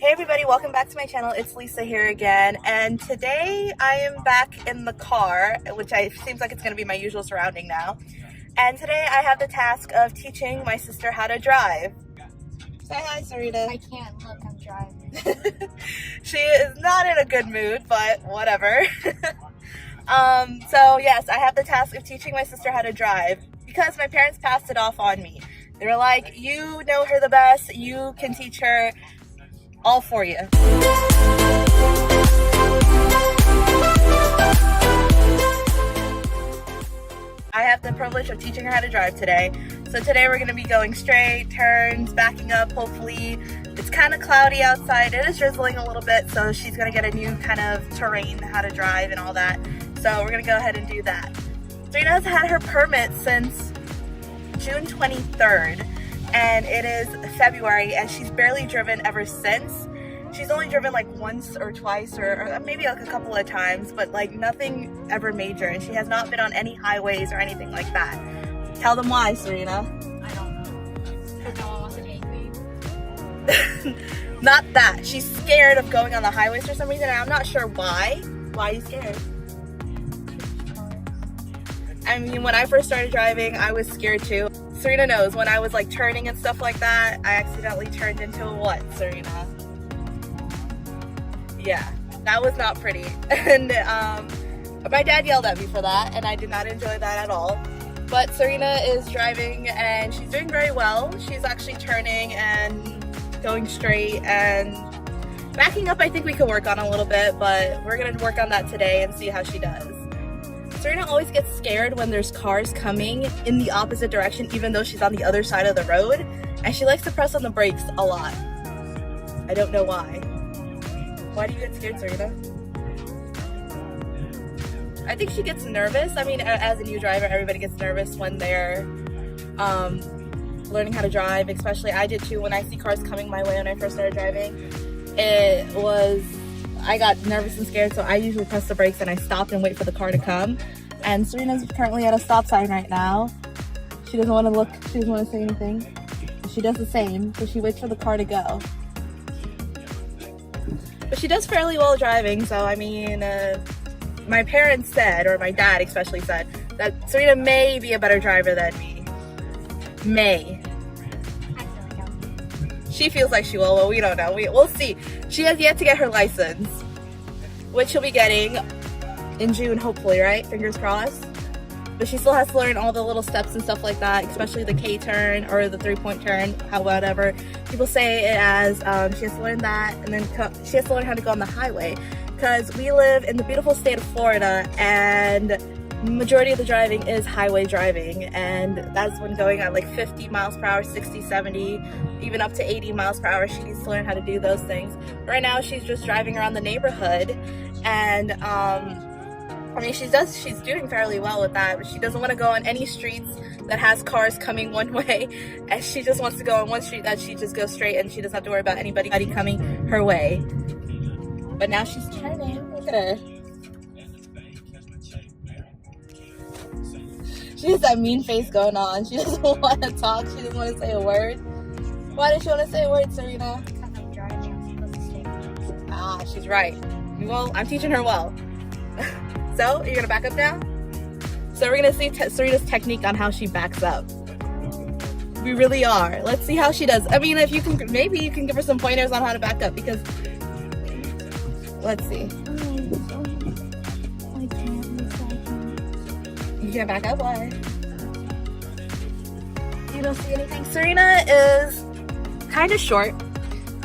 Hey everybody, welcome back to my channel. It's Lisa here again, and today I am back in the car, which seems like it's going to be my usual surrounding now. And today I have the task of teaching my sister how to drive. Say hi, Sarita. I can't, look, I'm driving. She is not in a good mood, but whatever. So yes, I have the task of teaching my sister how to drive because my parents passed it off on me. They were like, you know her the best, you can teach her, all for you. I have the privilege of teaching her how to drive today. So today we're going to be going straight, turns, backing up, hopefully. It's kind of cloudy outside. It is drizzling a little bit, so she's going to get a new kind of terrain, how to drive and all that. So we're going to go ahead and do that. Sarina's had her permit since June 23rd. And it is February and she's barely driven ever since. She's only driven like once or twice or maybe like a couple of times, but like nothing ever major, and she has not been on any highways or anything like that. Tell them why, Sarina. I don't know. Because no one wants to take me. Not that. She's scared of going on the highways for some reason, and I'm not sure why. Why are you scared? I mean, when I first started driving, I was scared too. Sarina knows, when I was like turning and stuff like that, I accidentally turned into a what, Sarina? Yeah, that was not pretty. And my dad yelled at me for that, and I did not enjoy that at all. But Sarina is driving and she's doing very well. She's actually turning and going straight, and backing up I think we can work on a little bit, but we're gonna work on that today and see how she does. Sarina always gets scared when there's cars coming in the opposite direction, even though she's on the other side of the road, and she likes to press on the brakes a lot. I don't know why. Why do you get scared, Sarina? I think she gets nervous. I mean, as a new driver, everybody gets nervous when they're learning how to drive, especially I did too. When I see cars coming my way when I first started driving, I got nervous and scared, so I usually press the brakes and I stop and wait for the car to come. And Sarina's currently at a stop sign right now. She doesn't want to look, she doesn't want to say anything. She does the same, so she waits for the car to go. But she does fairly well driving, so I mean, my parents said, or my dad especially said, that Sarina may be a better driver than me. May. She feels like she will, but we don't know. We'll see. She has yet to get her license, which she'll be getting in June, hopefully, right? Fingers crossed. But she still has to learn all the little steps and stuff like that, especially the K-turn or the three-point turn, whatever people say it as. She has to learn that, and then she has to learn how to go on the highway, because we live in the beautiful state of Florida, and majority of the driving is highway driving, and that's when going at like 50 miles per hour, 60, 70, even up to 80 miles per hour. She needs to learn how to do those things. Right now she's just driving around the neighborhood, and I mean, she's doing fairly well with that, but she doesn't want to go on any streets that has cars coming one way, and she just wants to go on one street that she just goes straight, and she doesn't have to worry about anybody coming her way. But now she's turning. Look at her. She has that mean face going on. She doesn't want to talk. She doesn't want to say a word. Why does she want to say a word, Sarina? Because I'm driving, I'm supposed to stay. Ah, she's right. Well, I'm teaching her well. So, are you going to back up now? So we're going to see Sarina's technique on how she backs up. We really are. Let's see how she does. I mean, if you can, maybe you can give her some pointers on how to back up, because let's see. You can't back up? Why? You don't see anything? Sarina is kind of short,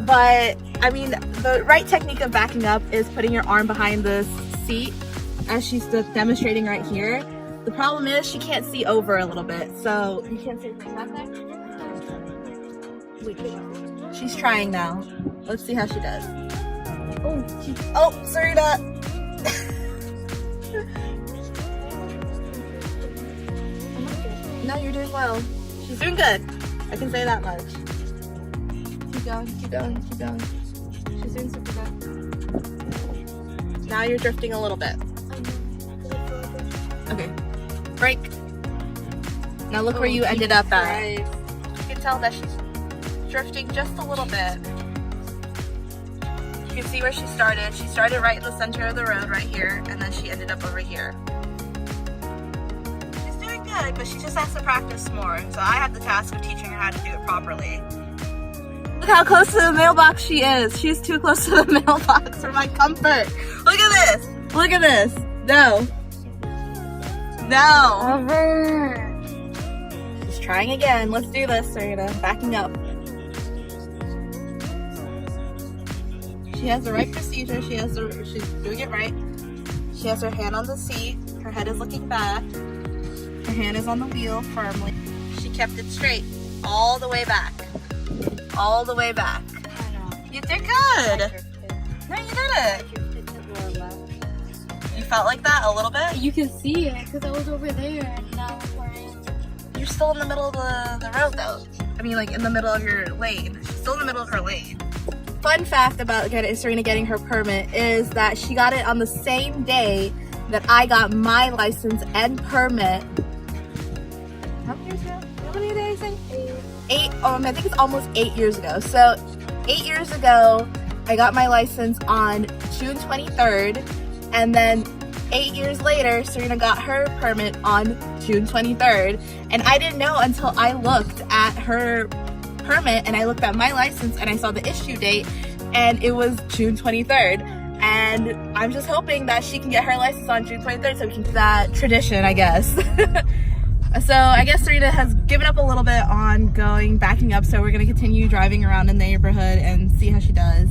but I mean, the right technique of backing up is putting your arm behind the seat, as she's demonstrating right here. The problem is she can't see over a little bit, so you can't see anything back there? Wait, she's trying now. Let's see how she does. Oh, Sarina! No, you're doing well. She's doing good. I can say that much. Keep going, keep going, keep going. She's doing super good. Now you're drifting a little bit. Okay. Break. Now look where you ended up at. You can tell that she's drifting just a little bit. You can see where she started. She started right in the center of the road right here, and then she ended up over here. She's doing good, but she just has to practice more. So I have the task of teaching her how to do it properly. Look how close to the mailbox she is. She's too close to the mailbox for my comfort. Look at this. Look at this. No. No. She's trying again. Let's do this, Serena. Backing up. She has the right procedure. She's doing it right. She has her hand on the seat. Her head is looking back. Her hand is on the wheel firmly. She kept it straight all the way back. All the way back. You did good. No, you did it. You felt like that a little bit? You can see it because I was over there and now we're in. You're still in the middle of the road though. I mean, like in the middle of your lane. She's still in the middle of her lane. Fun fact about Serena getting her permit is that she got it on the same day that I got my license and permit. How many years ago? How many did I say? 8. I think it's almost 8 years ago. So 8 years ago, I got my license on June 23rd, and then 8 years later, Serena got her permit on June 23rd, and I didn't know until I looked at her permit and I looked at my license and I saw the issue date, and it was June 23rd. And I'm just hoping that she can get her license on June 23rd so we can keep that tradition, I guess. So I guess Serena has given up a little bit on backing up, so we're gonna continue driving around in the neighborhood and see how she does.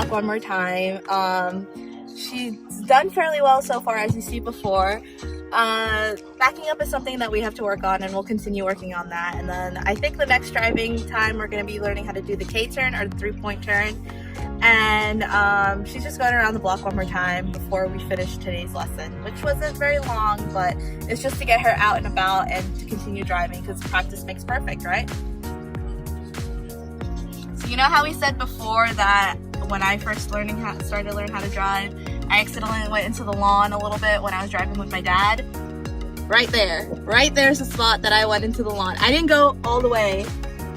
One more time. She's done fairly well so far, as you see before. Backing up is something that we have to work on, and we'll continue working on that. And then I think the next driving time we're going to be learning how to do the K-turn or the 3-point turn. And she's just going around the block one more time before we finish today's lesson, which wasn't very long, but it's just to get her out and about and to continue driving, because practice makes perfect, right? So you know how we said before that when I first started learning how to drive, I accidentally went into the lawn a little bit when I was driving with my dad? Right there's the spot that I went into the lawn. I didn't go all the way,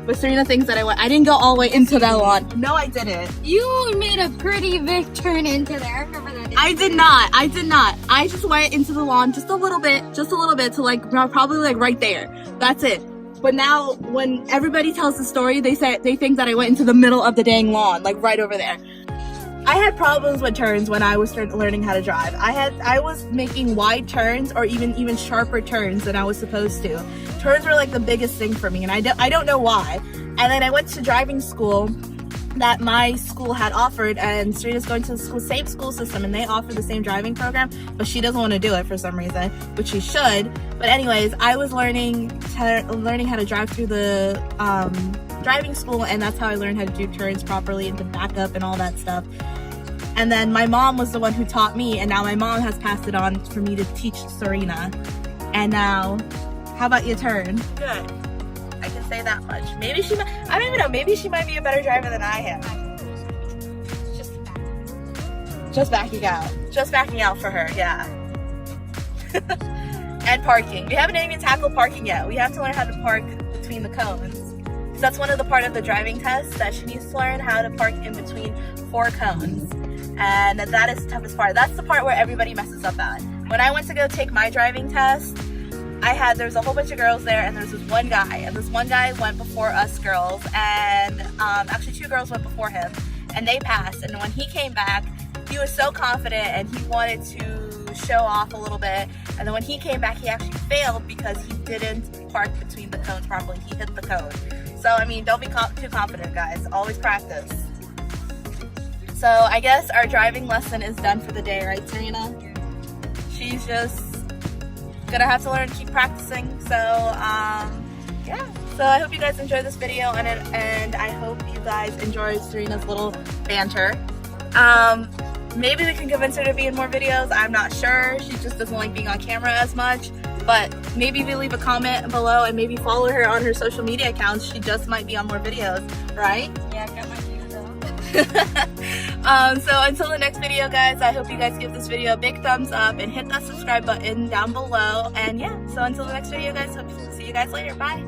but Serena thinks that I didn't go all the way into that lawn. No, I didn't. You made a pretty big turn into there. I remember that. I did not. I just went into the lawn just a little bit to like probably like right there. That's it. But now when everybody tells the story, they think that I went into the middle of the dang lawn, like right over there. I had problems with turns when I was learning how to drive. I was making wide turns or even sharper turns than I was supposed to. Turns were like the biggest thing for me, and I don't know why. And then I went to driving school that my school had offered, and Serena's going to the same school system, and they offer the same driving program, but she doesn't want to do it for some reason, which she should. But anyways, I was learning how to drive through the driving school, and that's how I learned how to do turns properly and to back up and all that stuff. And then my mom was the one who taught me, and now my mom has passed it on for me to teach Serena. And now, how about your turn? Good. I can say that much. Maybe she might, I don't even know, maybe she might be a better driver than I am. Just backing out. Just backing out for her, yeah. And parking. We haven't even tackled parking yet. We have to learn how to park between the cones. So that's one of the part of the driving test, that she needs to learn how to park in between 4 cones. And that is the toughest part. That's the part where everybody messes up at. When I went to go take my driving test, there's a whole bunch of girls there, and there's this one guy, and this one guy went before us girls, and actually 2 girls went before him, and they passed. And when he came back, he was so confident and he wanted to show off a little bit, and then when he came back, he actually failed because he didn't park between the cones properly. He hit the cone. So I mean, don't be too confident, guys. Always practice. So I guess our driving lesson is done for the day, right, Serena? She's just gonna have to learn to keep practicing. So yeah. So I hope you guys enjoyed this video, and I hope you guys enjoyed Serena's little banter. Maybe we can convince her to be in more videos. I'm not sure. She just doesn't like being on camera as much. But maybe if you leave a comment below and maybe follow her on her social media accounts, she just might be on more videos, right? Yeah, I got my views up. So until the next video, guys, I hope you guys give this video a big thumbs up and hit that subscribe button down below. And yeah, so until the next video, guys, hope to see you guys later. Bye.